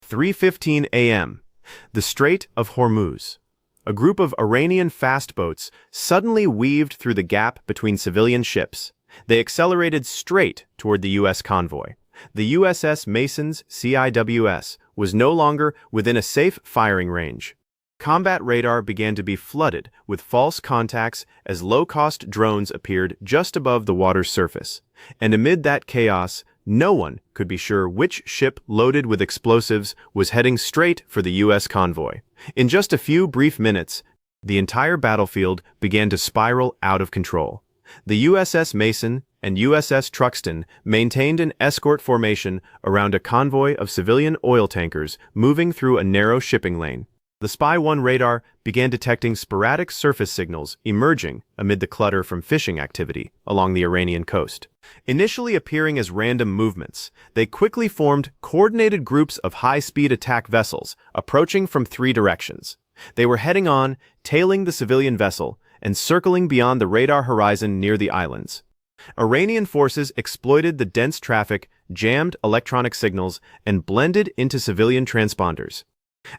3:15 a.m. The Strait of Hormuz. A group of Iranian fastboats suddenly weaved through the gap between civilian ships. They accelerated straight toward the U.S. convoy. The U.S.S. Mason's CIWS was no longer within a safe firing range. Combat radar began to be flooded with false contacts as low-cost drones appeared just above the water's surface. And amid that chaos, no one could be sure which ship loaded with explosives was heading straight for the U.S. convoy. In just a few brief minutes, the entire battlefield began to spiral out of control. The U.S.S. Mason and U.S.S. Truxton maintained an escort formation around a convoy of civilian oil tankers moving through a narrow shipping lane. The Spy 1 radar began detecting sporadic surface signals emerging amid the clutter from fishing activity along the Iranian coast. Initially appearing as random movements, they quickly formed coordinated groups of high-speed attack vessels approaching from three directions. They were heading on, tailing the civilian vessel, and circling beyond the radar horizon near the islands. Iranian forces exploited the dense traffic, jammed electronic signals, and blended into civilian transponders.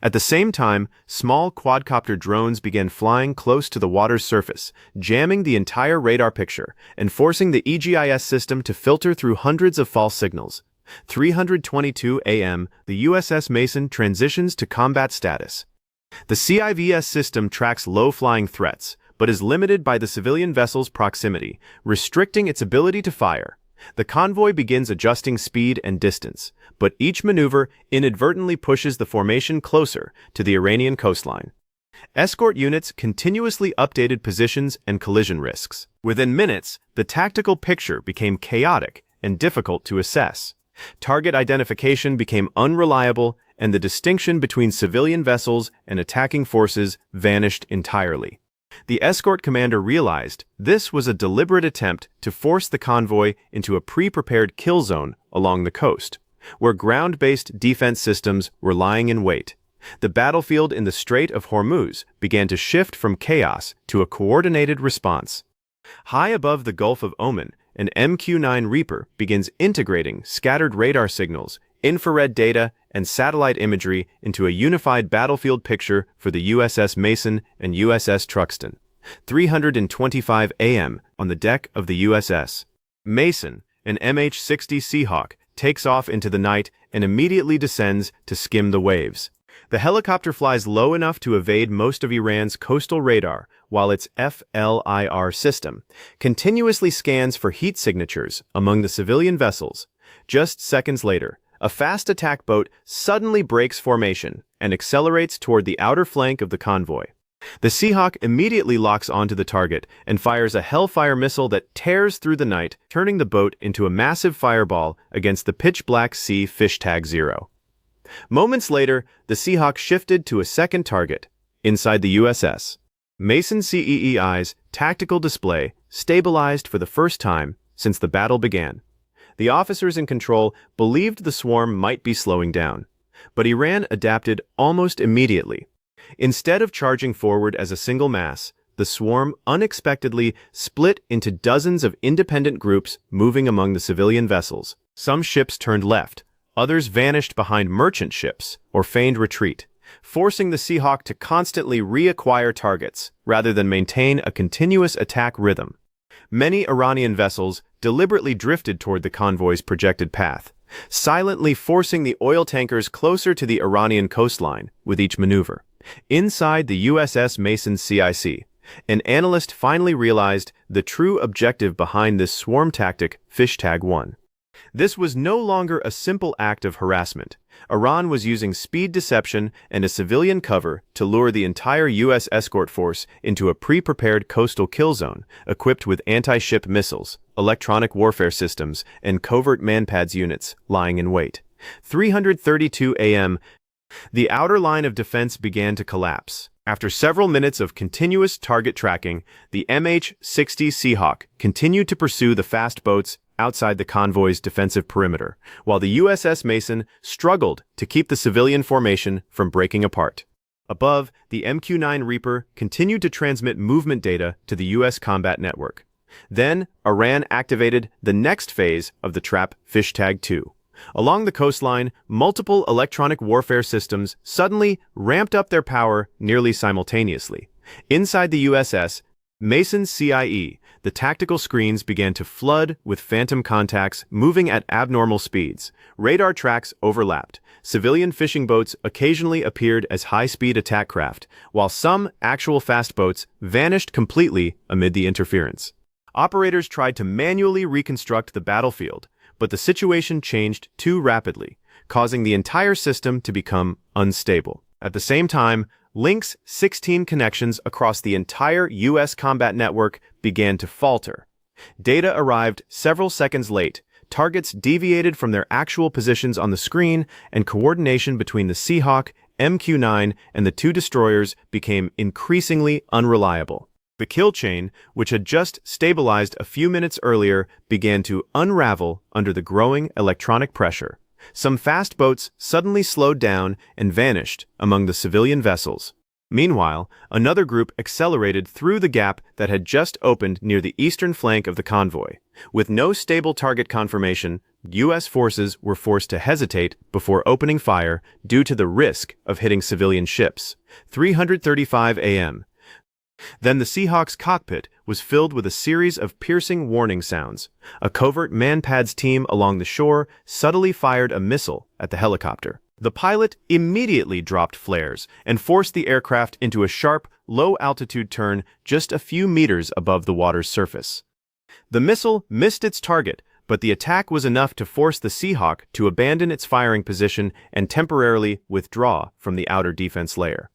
At the same time, small quadcopter drones began flying close to the water's surface, jamming the entire radar picture and forcing the EGIS system to filter through hundreds of false signals. 3:22 a.m., the U.S.S. Mason transitions to combat status. The CIWS system tracks low-flying threats, but is limited by the civilian vessel's proximity, restricting its ability to fire. The convoy begins adjusting speed and distance, but each maneuver inadvertently pushes the formation closer to the Iranian coastline. Escort units continuously updated positions and collision risks. Within minutes, the tactical picture became chaotic and difficult to assess. Target identification became unreliable, and the distinction between civilian vessels and attacking forces vanished entirely. The escort commander realized this was a deliberate attempt to force the convoy into a pre-prepared kill zone along the coast, where ground-based defense systems were lying in wait. The battlefield in the Strait of Hormuz began to shift from chaos to a coordinated response. High above the Gulf of Oman, an MQ-9 Reaper begins integrating scattered radar signals, infrared data, and satellite imagery into a unified battlefield picture for the U.S.S. Mason and U.S.S. Truxton. 3:25 a.m. on the deck of the U.S.S. Mason, an MH-60 Seahawk takes off into the night and immediately descends to skim the waves. The helicopter flies low enough to evade most of Iran's coastal radar, while its FLIR system continuously scans for heat signatures among the civilian vessels. Just seconds later, a fast attack boat suddenly breaks formation and accelerates toward the outer flank of the convoy. The Seahawk immediately locks onto the target and fires a Hellfire missile that tears through the night, turning the boat into a massive fireball against the pitch-black sea fish tag 0. Moments later, the Seahawk shifted to a second target, inside the U.S.S. Mason CEEI's tactical display stabilized for the first time since the battle began. The officers in control believed the swarm might be slowing down, but Iran adapted almost immediately. Instead of charging forward as a single mass, the swarm unexpectedly split into dozens of independent groups moving among the civilian vessels. Some ships turned left, others vanished behind merchant ships or feigned retreat, forcing the Seahawk to constantly reacquire targets rather than maintain a continuous attack rhythm. Many Iranian vessels deliberately drifted toward the convoy's projected path, silently forcing the oil tankers closer to the Iranian coastline with each maneuver. Inside the U.S.S. Mason CIC, an analyst finally realized the true objective behind this swarm tactic, fish tag 1. This was no longer a simple act of harassment. Iran was using speed deception and a civilian cover to lure the entire U.S. escort force into a pre-prepared coastal kill zone equipped with anti-ship missiles, electronic warfare systems, and covert manpads units lying in wait. 3:32 a.m. The outer line of defense began to collapse. After several minutes of continuous target tracking, the MH-60 Seahawk continued to pursue the fast boats outside the convoy's defensive perimeter, while the U.S.S. Mason struggled to keep the civilian formation from breaking apart. Above, the MQ-9 Reaper continued to transmit movement data to the U.S. combat network. Then, Iran activated the next phase of the trap, fish tag 2. Along the coastline, multiple electronic warfare systems suddenly ramped up their power nearly simultaneously. Inside the U.S.S. Mason's CIE, the tactical screens began to flood with phantom contacts moving at abnormal speeds. Radar tracks overlapped. Civilian fishing boats occasionally appeared as high-speed attack craft, while some actual fast boats vanished completely amid the interference. Operators tried to manually reconstruct the battlefield, but the situation changed too rapidly, causing the entire system to become unstable. At the same time, links 16 connections across the entire U.S. combat network began to falter. Data arrived several seconds late, targets deviated from their actual positions on the screen, and coordination between the Seahawk, MQ-9, and the two destroyers became increasingly unreliable. The kill chain, which had just stabilized a few minutes earlier, began to unravel under the growing electronic pressure. Some fast boats suddenly slowed down and vanished among the civilian vessels. Meanwhile, another group accelerated through the gap that had just opened near the eastern flank of the convoy. With no stable target confirmation, U.S. forces were forced to hesitate before opening fire due to the risk of hitting civilian ships. 3:35 a.m. Then the Seahawk's cockpit was filled with a series of piercing warning sounds. A covert man-pads team along the shore subtly fired a missile at the helicopter. The pilot immediately dropped flares and forced the aircraft into a sharp, low-altitude turn just a few meters above the water's surface. The missile missed its target, but the attack was enough to force the Seahawk to abandon its firing position and temporarily withdraw from the outer defense layer.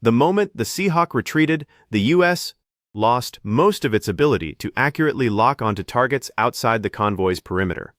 The moment the Seahawk retreated, the U.S. lost most of its ability to accurately lock onto targets outside the convoy's perimeter.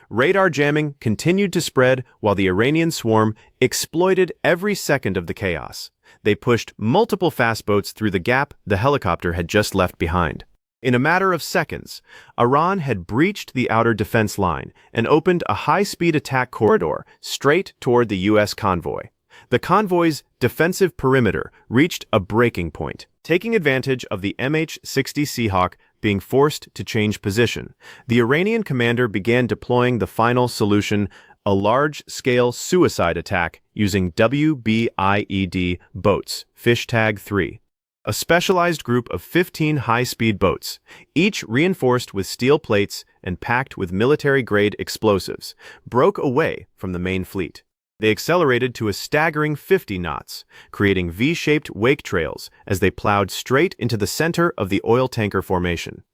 Radar jamming continued to spread while the Iranian swarm exploited every second of the chaos. They pushed multiple fast boats through the gap the helicopter had just left behind. In a matter of seconds, Iran had breached the outer defense line and opened a high-speed attack corridor straight toward the U.S. convoy. The convoy's defensive perimeter reached a breaking point. Taking advantage of the MH-60 Seahawk being forced to change position, the Iranian commander began deploying the final solution, a large-scale suicide attack using WBIED boats, Fish Tag 3. A specialized group of 15 high-speed boats, each reinforced with steel plates and packed with military-grade explosives, broke away from the main fleet. They accelerated to a staggering 50 knots, creating V-shaped wake trails as they plowed straight into the center of the oil tanker formation.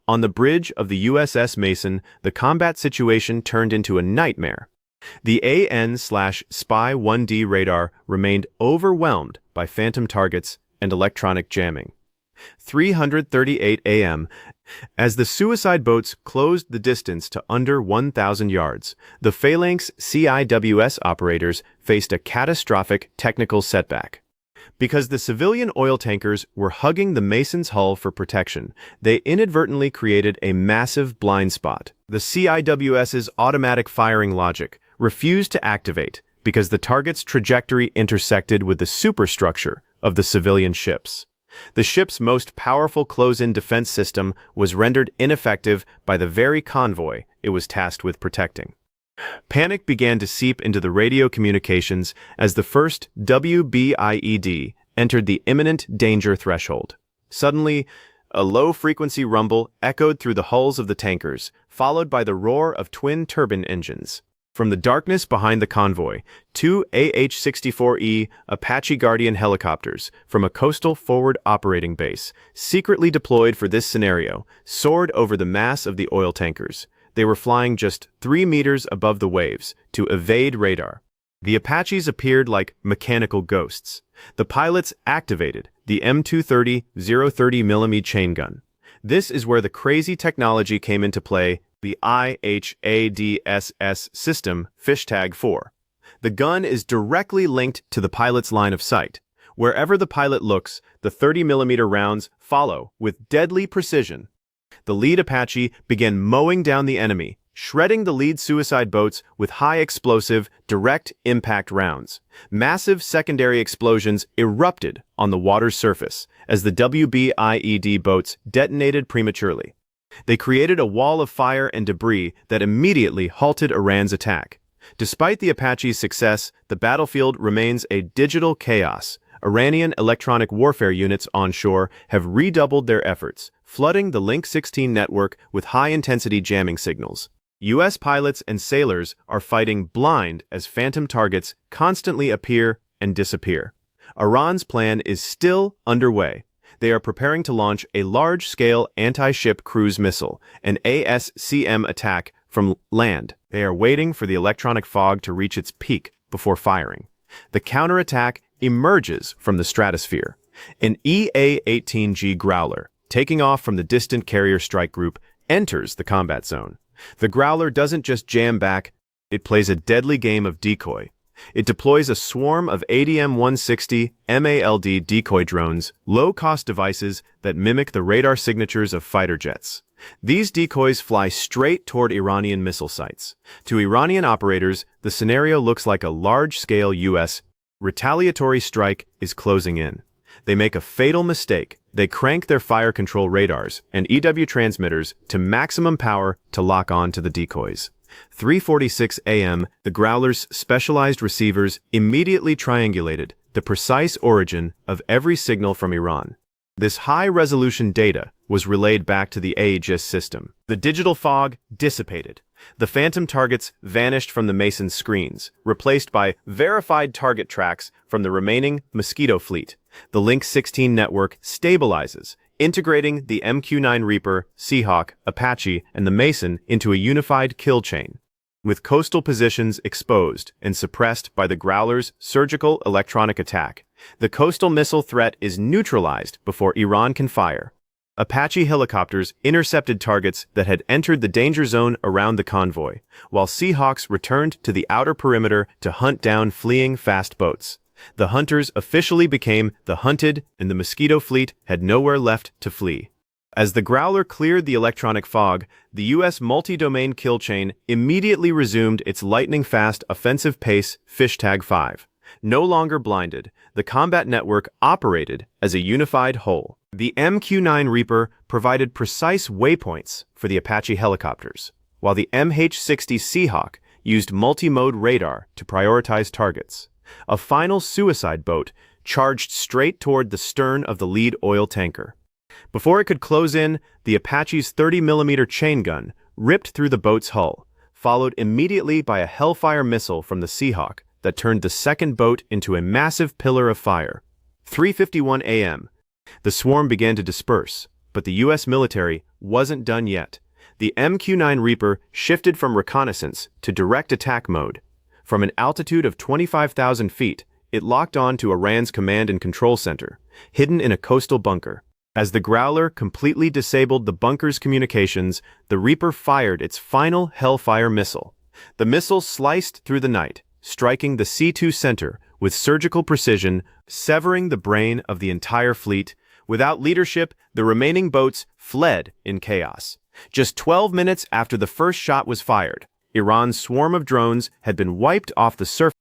On the bridge of the U.S.S. Mason, the combat situation turned into a nightmare. The AN/Spy-1D radar remained overwhelmed by phantom targets and electronic jamming. 3:38 a.m. As the suicide boats closed the distance to under 1,000 yards, the Phalanx CIWS operators faced a catastrophic technical setback. Because the civilian oil tankers were hugging the Mason's hull for protection, they inadvertently created a massive blind spot. The CIWS's automatic firing logic refused to activate because the target's trajectory intersected with the superstructure of the civilian ships. The ship's most powerful close-in defense system was rendered ineffective by the very convoy it was tasked with protecting. Panic began to seep into the radio communications as the first WBIED entered the imminent danger threshold. Suddenly, a low-frequency rumble echoed through the hulls of the tankers, followed by the roar of twin-turbine engines. From the darkness behind the convoy, two AH-64E Apache Guardian helicopters from a coastal forward operating base, secretly deployed for this scenario, soared over the mass of the oil tankers. They were flying just 3 meters above the waves to evade radar. The Apaches appeared like mechanical ghosts. The pilots activated the M230 0.30mm chain gun. This is where the crazy technology came into play, the IHADSS system, Fish Tag 4. The gun is directly linked to the pilot's line of sight. Wherever the pilot looks, the 30mm rounds follow with deadly precision. The lead Apache began mowing down the enemy, shredding the lead suicide boats with high-explosive, direct impact rounds. Massive secondary explosions erupted on the water's surface as the WBIED boats detonated prematurely. They created a wall of fire and debris that immediately halted Iran's attack. Despite the Apache's success, the battlefield remains a digital chaos. Iranian electronic warfare units onshore have redoubled their efforts, flooding the Link 16 network with high-intensity jamming signals. U.S. pilots and sailors are fighting blind as phantom targets constantly appear and disappear. Iran's plan is still underway. They are preparing to launch a large-scale anti-ship cruise missile, an ASCM attack from land. They are waiting for the electronic fog to reach its peak before firing. The counterattack emerges from the stratosphere. An EA-18G Growler, taking off from the distant carrier strike group, enters the combat zone. The Growler doesn't just jam back, it plays a deadly game of decoy. It deploys a swarm of ADM-160 MALD decoy drones, low-cost devices that mimic the radar signatures of fighter jets. These decoys fly straight toward Iranian missile sites. To Iranian operators, the scenario looks like a large-scale U.S. retaliatory strike is closing in. They make a fatal mistake. They crank their fire control radars and EW transmitters to maximum power to lock on to the decoys. 3:46 a.m., the Growler's specialized receivers immediately triangulated the precise origin of every signal from Iran. This high-resolution data was relayed back to the IHADSS system. The digital fog dissipated. The phantom targets vanished from the Mason's screens, replaced by verified target tracks from the remaining Mosquito fleet. The Link 16 network stabilizes, integrating the MQ-9 Reaper, Seahawk, Apache, and the Mason into a unified kill chain. With coastal positions exposed and suppressed by the Growler's surgical electronic attack, the coastal missile threat is neutralized before Iran can fire. Apache helicopters intercepted targets that had entered the danger zone around the convoy, while Seahawks returned to the outer perimeter to hunt down fleeing fast boats. The hunters officially became the hunted, and the Mosquito fleet had nowhere left to flee. As the Growler cleared the electronic fog, the U.S. multi-domain kill chain immediately resumed its lightning-fast offensive pace. #5. No longer blinded, the combat network operated as a unified whole. The MQ-9 Reaper provided precise waypoints for the Apache helicopters, while the MH-60 Seahawk used multi-mode radar to prioritize targets. A final suicide boat charged straight toward the stern of the lead oil tanker. Before it could close in, the Apache's 30mm chain gun ripped through the boat's hull, followed immediately by a Hellfire missile from the Seahawk that turned the second boat into a massive pillar of fire. 3:51 a.m. The swarm began to disperse, but the U.S. military wasn't done yet. The MQ-9 Reaper shifted from reconnaissance to direct attack mode. From an altitude of 25,000 feet, it locked on to Iran's command and control center, hidden in a coastal bunker. As the Growler completely disabled the bunker's communications, the Reaper fired its final Hellfire missile. The missile sliced through the night, striking the C2 center with surgical precision, severing the brain of the entire fleet. Without leadership, the remaining boats fled in chaos. Just 12 minutes after the first shot was fired, Iran's swarm of drones had been wiped off the surface.